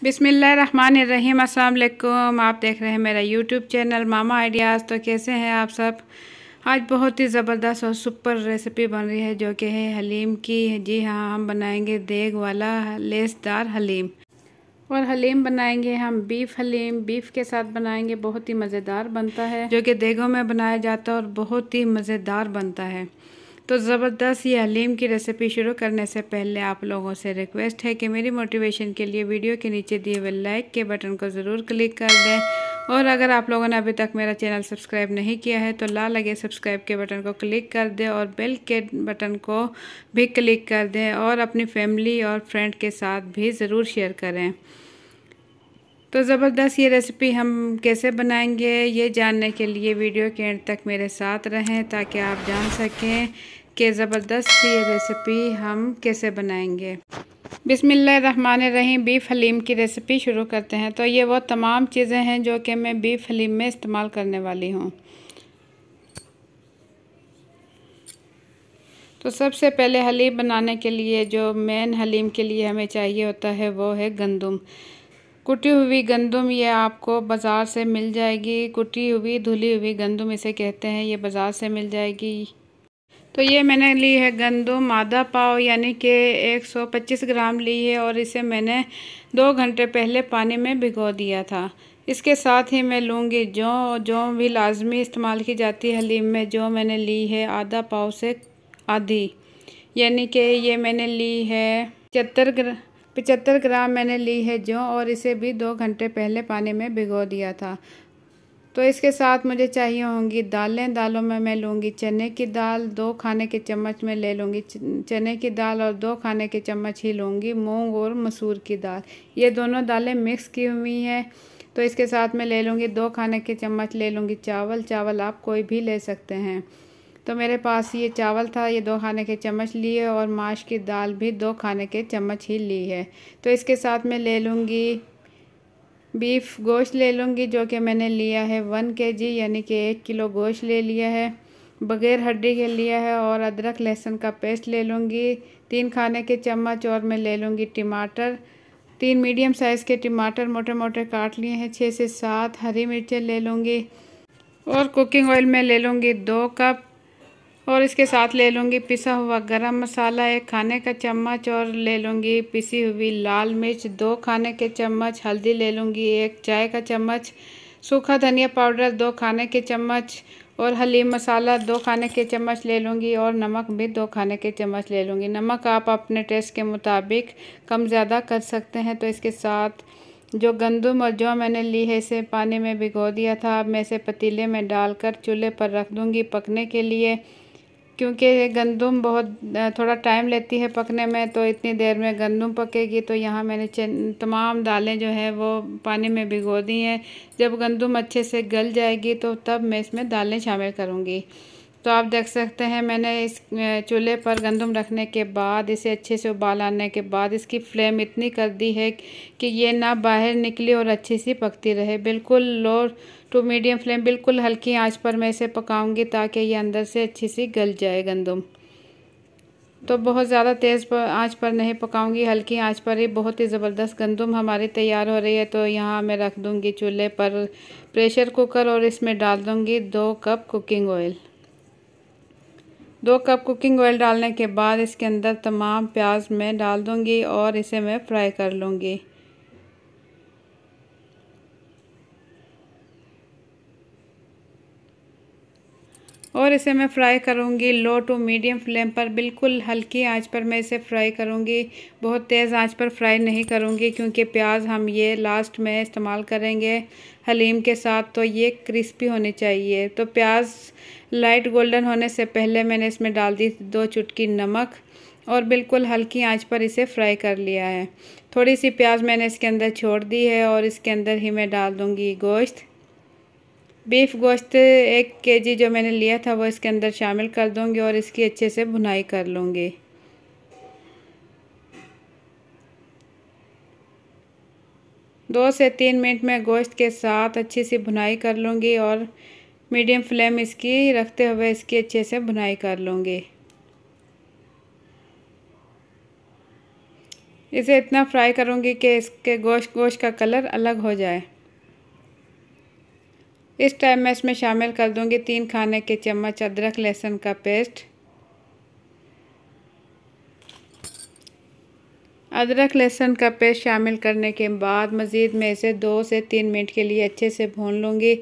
बिस्मिल्लाहिर्रहमानिर्रहीम। अस्सलाम वालेकुम। आप देख रहे हैं मेरा यूट्यूब चैनल मामा आइडियाज़। तो कैसे हैं आप सब? आज बहुत ही ज़बरदस्त और सुपर रेसिपी बन रही है जो कि है हलीम की। जी हाँ, हम बनाएंगे देग वाला लेसदार हलीम। और हलीम बनाएंगे हम बीफ हलीम, बीफ के साथ बनाएंगे। बहुत ही मज़ेदार बनता है, जो कि देगों में बनाया जाता है और बहुत ही मज़ेदार बनता है। तो ज़बरदस्त ये हलीम की रेसिपी शुरू करने से पहले आप लोगों से रिक्वेस्ट है कि मेरी मोटिवेशन के लिए वीडियो के नीचे दिए हुए लाइक के बटन को ज़रूर क्लिक कर दें। और अगर आप लोगों ने अभी तक मेरा चैनल सब्सक्राइब नहीं किया है तो लाल लगे सब्सक्राइब के बटन को क्लिक कर दें और बेल के बटन को भी क्लिक कर दें और अपनी फैमिली और फ्रेंड के साथ भी ज़रूर शेयर करें। तो ज़बरदस्त ये रेसिपी हम कैसे बनाएंगे ये जानने के लिए वीडियो के एंड तक मेरे साथ रहें, ताकि आप जान सकें कि ज़बरदस्त ये रेसिपी हम कैसे बनाएंगे। बिस्मिल्लाहिर्रहमानिर्रहीम। बीफ हलीम की रेसिपी शुरू करते हैं। तो ये वो तमाम चीज़ें हैं जो कि मैं बीफ हलीम में इस्तेमाल करने वाली हूँ। तो सबसे पहले हलीम बनाने के लिए जो मेन हलीम के लिए हमें चाहिए होता है वो है गंदम। कुटी हुई गंदम ये आपको बाज़ार से मिल जाएगी। कुटी हुई धुली हुई गंदम इसे कहते हैं, ये बाज़ार से मिल जाएगी। तो ये मैंने ली है गंदम आधा पाव यानी कि 125 ग्राम ली है और इसे मैंने 2 घंटे पहले पानी में भिगो दिया था। इसके साथ ही मैं लूँगी जौ भी लाजमी इस्तेमाल की जाती है हलीम में। जौ मैंने ली है आधा पाव से आधी, यानी कि ये मैंने ली है 75 ग्राम मैंने ली है जौ, और इसे भी 2 घंटे पहले पानी में भिगो दिया था। तो इसके साथ मुझे चाहिए होंगी दालें। दालों में मैं लूँगी चने की दाल, 2 खाने के चम्मच में ले लूँगी चने की दाल, और 2 खाने के चम्मच ही लूँगी मूंग और मसूर की दाल। ये दोनों दालें मिक्स की हुई हैं। तो इसके साथ मैं ले लूँगी 2 खाने के चम्मच ले लूँगी चावल आप कोई भी ले सकते हैं। तो मेरे पास ये चावल था, ये 2 खाने के चम्मच लिए, और माश की दाल भी 2 खाने के चम्मच ही ली है। तो इसके साथ मैं ले लूँगी बीफ गोश्त ले लूँगी, जो कि मैंने लिया है 1 kg यानी कि 1 किलो गोश्त ले लिया है, बग़ैर हड्डी के लिया है। और अदरक लहसुन का पेस्ट ले लूँगी 3 खाने के चम्मच। और मैं ले लूँगी टमाटर, 3 मीडियम साइज़ के टमाटर मोटे मोटे काट लिए हैं। 6 से 7 हरी मिर्चें ले लूँगी। और कुकिंग ऑयल में ले लूँगी 2 कप। और इसके साथ ले लूँगी पिसा हुआ गरम मसाला 1 खाने का चम्मच, और ले लूँगी पिसी हुई लाल मिर्च 2 खाने के चम्मच, हल्दी ले लूँगी 1 चाय का चम्मच, सूखा धनिया पाउडर 2 खाने के चम्मच, और हलीम मसाला 2 खाने के चम्मच ले लूँगी, और नमक भी 2 खाने के चम्मच ले लूँगी। नमक आप अपने टेस्ट के मुताबिक कम ज़्यादा कर सकते हैं। तो इसके साथ जो गंदम और जौ मैंने ली है इसे पानी में भिगो दिया था। अब मैं इसे पतीले में डालकर चूल्हे पर रख दूँगी पकने के लिए, क्योंकि गंदम बहुत थोड़ा टाइम लेती है पकने में। तो इतनी देर में गंदम पकेगी। तो यहाँ मैंने तमाम दालें जो है वो पानी में भिगो दी हैं। जब गंदम अच्छे से गल जाएगी तो तब मैं इसमें दालें शामिल करूँगी। तो आप देख सकते हैं मैंने इस चूल्हे पर गंदम रखने के बाद इसे अच्छे से उबाल आने के बाद इसकी फ्लेम इतनी कर दी है कि ये ना बाहर निकली और अच्छी सी पकती रहे। बिल्कुल लो टू मीडियम फ्लेम, बिल्कुल हल्की आंच पर मैं इसे पकाऊंगी ताकि ये अंदर से अच्छी सी गल जाए गंदम। तो बहुत ज़्यादा तेज़ आंच पर नहीं पकाऊंगी, हल्की आंच पर ही बहुत ही ज़बरदस्त गंदम हमारी तैयार हो रही है। तो यहाँ मैं रख दूँगी चूल्हे पर प्रेशर कुकर, और इसमें डाल दूँगी 2 cup cooking oil. 2 cup cooking oil डालने के बाद इसके अंदर तमाम प्याज मैं डाल दूँगी और इसे मैं फ्राई कर लूँगी। और इसे मैं फ्राई करूँगी लो टू मीडियम फ्लेम पर, बिल्कुल हल्की आंच पर मैं इसे फ्राई करूँगी। बहुत तेज़ आंच पर फ्राई नहीं करूँगी, क्योंकि प्याज हम ये लास्ट में इस्तेमाल करेंगे हलीम के साथ, तो ये क्रिस्पी होनी चाहिए। तो प्याज लाइट गोल्डन होने से पहले मैंने इसमें डाल दी 2 चुटकी नमक, और बिल्कुल हल्की आंच पर इसे फ्राई कर लिया है। थोड़ी सी प्याज मैंने इसके अंदर छोड़ दी है, और इसके अंदर ही मैं डाल दूँगी गोश्त। बीफ गोश्त 1 kg जो मैंने लिया था वो इसके अंदर शामिल कर दूंगी, और इसकी अच्छे से भुनाई कर लूँगी। दो से 3 मिनट में गोश्त के साथ अच्छी सी भुनाई कर लूँगी, और मीडियम फ्लेम इसकी रखते हुए इसकी अच्छे से भुनाई कर लूँगी। इसे इतना फ्राई करूँगी कि इसके गोश्त का कलर अलग हो जाए। इस टाइम मैं इसमें शामिल कर दूँगी 3 खाने के चम्मच अदरक लहसुन का पेस्ट। अदरक लहसुन का पेस्ट शामिल करने के बाद मज़ीद मैं इसे 2 से 3 मिनट के लिए अच्छे से भून लूँगी।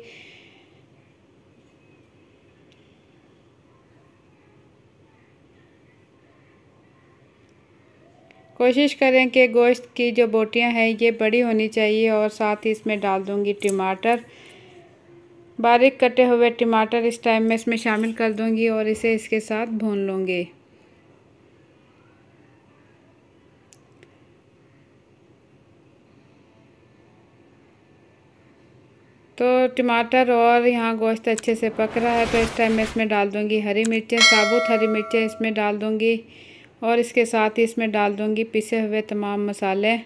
कोशिश करें कि गोश्त की जो बोटियां हैं ये बड़ी होनी चाहिए और साथ ही इसमें डाल दूंगी टमाटर। बारीक कटे हुए टमाटर इस टाइम में इसमें शामिल कर दूंगी और इसे इसके साथ भून लूँगी। तो टमाटर और यहाँ गोश्त अच्छे से पक रहा है, तो इस टाइम मैं इसमें डाल दूँगी हरी मिर्चें, साबुत हरी मिर्चें इसमें डाल दूँगी और इसके साथ ही इसमें डाल दूँगी पिसे हुए तमाम मसाले।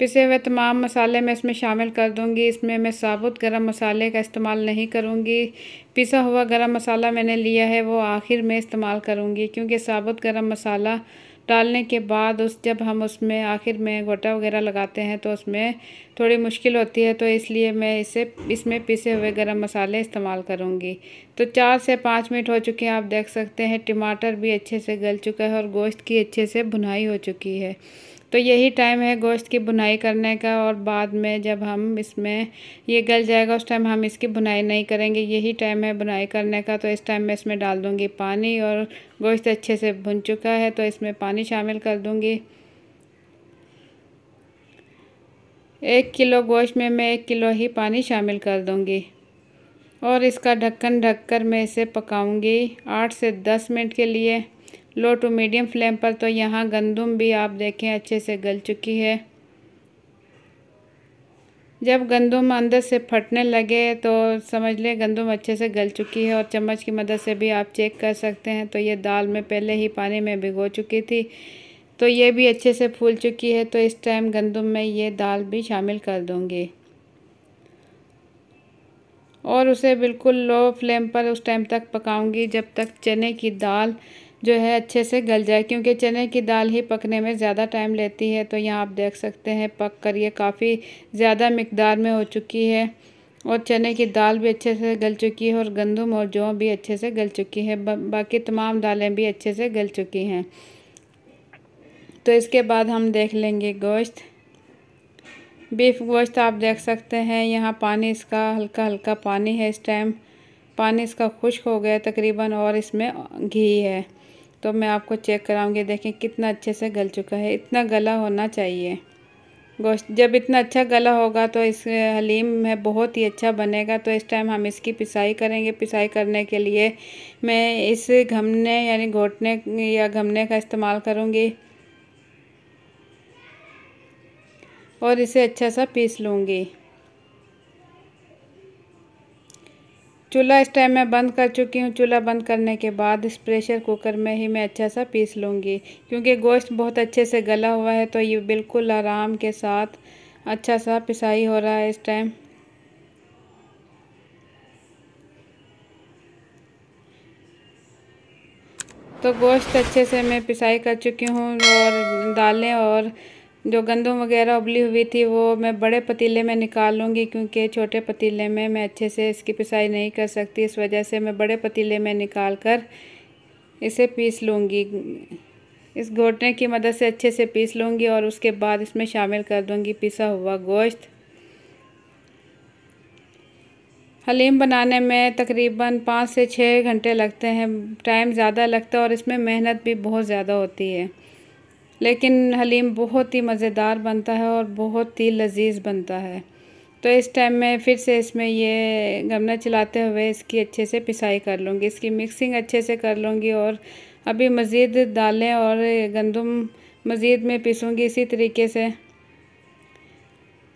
पिसे हुए तमाम मसाले मैं इसमें शामिल कर दूँगी। इसमें मैं साबुत गरम मसाले का इस्तेमाल नहीं करूँगी। पिसा हुआ गरम मसाला मैंने लिया है वो आखिर में इस्तेमाल करूँगी, क्योंकि साबुत गरम मसाला डालने के बाद जब हम उसमें आखिर में गोटा वगैरह लगाते हैं तो उसमें थोड़ी मुश्किल होती है, तो इसलिए मैं इसमें पिसे हुए गरम मसाले इस्तेमाल करूँगी। तो 4 से 5 मिनट हो चुके हैं, आप देख सकते हैं टमाटर भी अच्छे से गल चुका है और गोश्त की अच्छे से भुनाई हो चुकी है। तो यही टाइम है गोश्त की भुनाई करने का, और बाद में जब हम इसमें ये गल जाएगा उस टाइम हम इसकी भुनाई नहीं करेंगे। यही टाइम है भुनाई करने का। तो इस टाइम मैं इसमें डाल दूँगी पानी, और गोश्त अच्छे से भुन चुका है तो इसमें पानी शामिल कर दूँगी। 1 किलो गोश्त में मैं 1 किलो ही पानी शामिल कर दूँगी और इसका ढक्कन ढककर मैं इसे पकाऊँगी 8 से 10 मिनट के लिए लो टू मीडियम फ्लेम पर। तो यहाँ गंदम भी आप देखें अच्छे से गल चुकी है। जब गंदम अंदर से फटने लगे तो समझ लें गंदम अच्छे से गल चुकी है, और चम्मच की मदद से भी आप चेक कर सकते हैं। तो ये दाल मैं पहले ही पानी में भिगो चुकी थी, तो ये भी अच्छे से फूल चुकी है। तो इस टाइम गंदम में ये दाल भी शामिल कर दूँगी और उसे बिल्कुल लो फ्लेम पर उस टाइम तक पकाऊंगी जब तक चने की दाल जो है अच्छे से गल जाए, क्योंकि चने की दाल ही पकने में ज़्यादा टाइम लेती है। तो यहाँ आप देख सकते हैं पक कर ये काफ़ी ज़्यादा मिकदार में हो चुकी है और चने की दाल भी अच्छे से गल चुकी है और गंदम और जौ भी अच्छे से गल चुकी है। बाकी तमाम दालें भी अच्छे से गल चुकी हैं। तो इसके बाद हम देख लेंगे गोश्त। बीफ गोश्त आप देख सकते हैं यहाँ पानी इसका हल्का हल्का पानी है। इस टाइम पानी इसका खुश्क हो गया तकरीबन, और इसमें घी है। तो मैं आपको चेक कराऊंगी, देखें कितना अच्छे से गल चुका है। इतना गला होना चाहिए गोश्त। जब इतना अच्छा गला होगा तो इस हलीम में बहुत ही अच्छा बनेगा। तो इस टाइम हम इसकी पिसाई करेंगे। पिसाई करने के लिए मैं इस घमने यानी घोटने या घमने का इस्तेमाल करूँगी और इसे अच्छा सा पीस लूँगी। चूल्हा इस टाइम मैं बंद कर चुकी हूँ। चूल्हा बंद करने के बाद इस प्रेशर कुकर में ही मैं अच्छा सा पीस लूँगी, क्योंकि गोश्त बहुत अच्छे से गला हुआ है। तो ये बिल्कुल आराम के साथ अच्छा सा पिसाई हो रहा है इस टाइम। तो गोश्त अच्छे से मैं पिसाई कर चुकी हूँ और दालें और जो गंदम वगैरह उबली हुई थी वो मैं बड़े पतीले में निकाल लूँगी, क्योंकि छोटे पतीले में मैं अच्छे से इसकी पिसाई नहीं कर सकती। इस वजह से मैं बड़े पतीले में निकाल कर इसे पीस लूँगी। इस घोटने की मदद से अच्छे से पीस लूँगी और उसके बाद इसमें शामिल कर दूँगी पिसा हुआ गोश्त। हलीम बनाने में तकरीबन 5 से 6 घंटे लगते हैं। टाइम ज़्यादा लगता है और इसमें मेहनत भी बहुत ज़्यादा होती है, लेकिन हलीम बहुत ही मज़ेदार बनता है और बहुत ही लजीज बनता है। तो इस टाइम में फिर से इसमें ये गमला चलाते हुए इसकी अच्छे से पिसाई कर लूँगी, इसकी मिक्सिंग अच्छे से कर लूँगी। और अभी मज़ीद दालें और गंदम मज़ीद में पीसूँगी इसी तरीके से।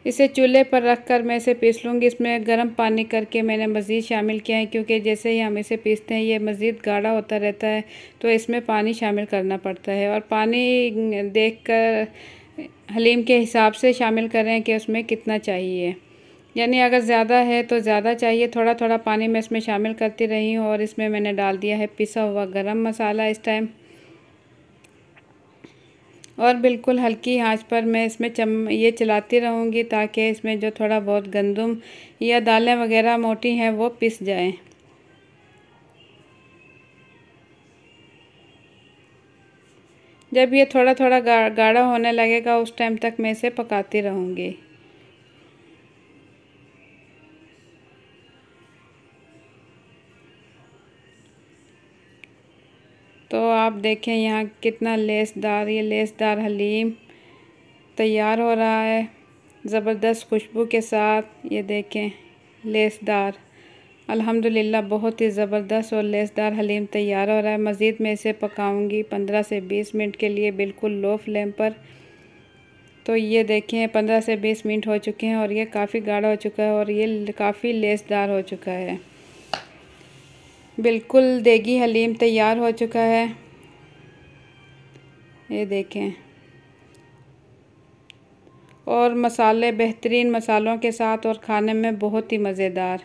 इसे चूल्हे पर रख कर मैं इसे पीस लूँगी। इसमें गर्म पानी करके मैंने मज़ीद शामिल किया है, क्योंकि जैसे ही हम इसे पीसते हैं ये मज़ीद गाढ़ा होता रहता है, तो इसमें पानी शामिल करना पड़ता है। और पानी देखकर हलीम के हिसाब से शामिल करें कि उसमें कितना चाहिए, यानी अगर ज़्यादा है तो ज़्यादा चाहिए। थोड़ा थोड़ा पानी मैं इसमें शामिल करती रही हूँ और इसमें मैंने डाल दिया है पिसा हुआ गरम मसाला इस टाइम। और बिल्कुल हल्की आंच पर मैं इसमें ये चलाती रहूँगी ताकि इसमें जो थोड़ा बहुत गंदम या दालें वगैरह मोटी हैं वो पिस जाएं। जब ये थोड़ा थोड़ा गाढ़ा होने लगेगा उस टाइम तक मैं इसे पकाती रहूँगी। तो आप देखें यहाँ कितना ये लेसदार हलीम तैयार हो रहा है ज़बरदस्त खुशबू के साथ। ये देखें लेसदार, अल्हम्दुलिल्लाह बहुत ही ज़बरदस्त और लेसदार हलीम तैयार हो रहा है। मज़ीद मैं इसे पकाऊंगी 15 से 20 मिनट के लिए बिल्कुल लो फ्लेम पर। तो ये देखें 15 से 20 मिनट हो चुके हैं और ये काफ़ी गाढ़ा हो चुका है और ये काफ़ी लेसदार हो चुका है। बिल्कुल देगी हलीम तैयार हो चुका है। ये देखें, और मसाले बेहतरीन मसालों के साथ और खाने में बहुत ही मज़ेदार।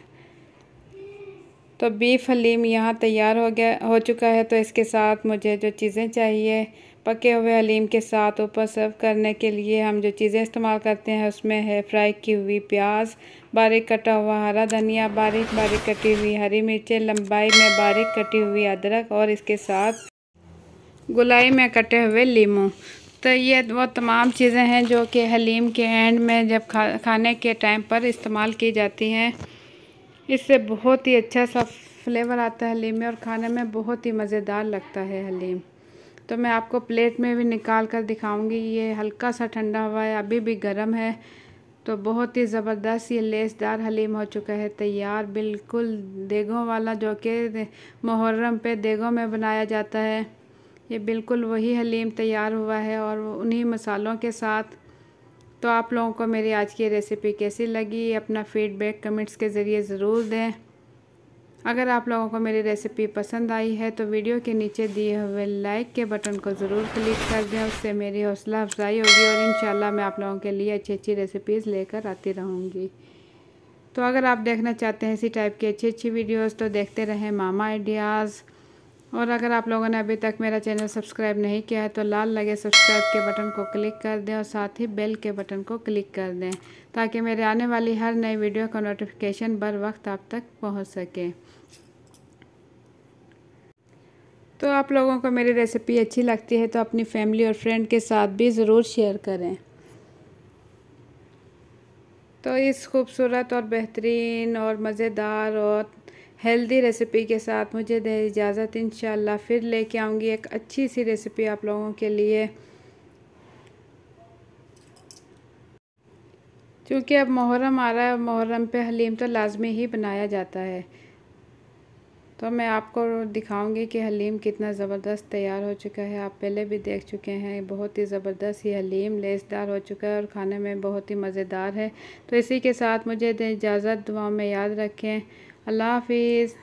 तो बीफ हलीम यहाँ तैयार हो चुका है। तो इसके साथ मुझे जो चीज़ें चाहिए पके हुए हलीम के साथ ऊपर सर्व करने के लिए हम जो चीज़ें इस्तेमाल करते हैं उसमें है फ्राई की हुई प्याज, बारीक कटा हुआ हरा धनिया, बारीक बारीक कटी हुई हरी मिर्चें, लंबाई में बारीक कटी हुई अदरक और इसके साथ गोलाई में कटे हुए लीमू। तो ये वो तमाम चीज़ें हैं जो कि हलीम के एंड में जब खाने के टाइम पर इस्तेमाल की जाती हैं। इससे बहुत ही अच्छा सा फ्लेवर आता है हलीम में और खाने में बहुत ही मज़ेदार लगता है हलीम। तो मैं आपको प्लेट में भी निकाल कर दिखाऊंगी। ये हल्का सा ठंडा हुआ है, अभी भी गर्म है। तो बहुत ही ज़बरदस्त ये लेसदार हलीम हो चुका है तैयार, बिल्कुल देगों वाला जो कि मुहर्रम पे देगों में बनाया जाता है। ये बिल्कुल वही हलीम तैयार हुआ है और उन्हीं मसालों के साथ। तो आप लोगों को मेरी आज की रेसिपी कैसी लगी अपना फ़ीडबैक कमेंट्स के ज़रिए ज़रूर दें। अगर आप लोगों को मेरी रेसिपी पसंद आई है तो वीडियो के नीचे दिए हुए लाइक के बटन को ज़रूर क्लिक कर दें, उससे मेरी हौसला अफजाई होगी और इंशाल्लाह मैं आप लोगों के लिए अच्छी अच्छी रेसिपीज़ लेकर आती रहूँगी। तो अगर आप देखना चाहते हैं इसी टाइप की अच्छी अच्छी वीडियोज़ तो देखते रहें मामा आइडियाज़। और अगर आप लोगों ने अभी तक मेरा चैनल सब्सक्राइब नहीं किया है तो लाल लगे सब्सक्राइब के बटन को क्लिक कर दें और साथ ही बेल के बटन को क्लिक कर दें ताकि मेरे आने वाली हर नई वीडियो का नोटिफिकेशन बर वक्त आप तक पहुंच सके। तो आप लोगों को मेरी रेसिपी अच्छी लगती है तो अपनी फैमिली और फ्रेंड के साथ भी ज़रूर शेयर करें। तो इस खूबसूरत और बेहतरीन और मज़ेदार और हेल्दी रेसिपी के साथ मुझे दे इजाज़त। इंशाल्लाह फिर लेके आऊँगी एक अच्छी सी रेसिपी आप लोगों के लिए। क्योंकि अब मुहर्रम आ रहा है, मुहर्रम पे हलीम तो लाजमी ही बनाया जाता है। तो मैं आपको दिखाऊंगी कि हलीम कितना ज़बरदस्त तैयार हो चुका है। आप पहले भी देख चुके हैं, बहुत ही ज़बरदस्त ये हलीम लेसदार हो चुका है और खाने में बहुत ही मज़ेदार है। तो इसी के साथ मुझे दें इजाज़त, दुआ में याद रखें। अल्लाह हाफिज़।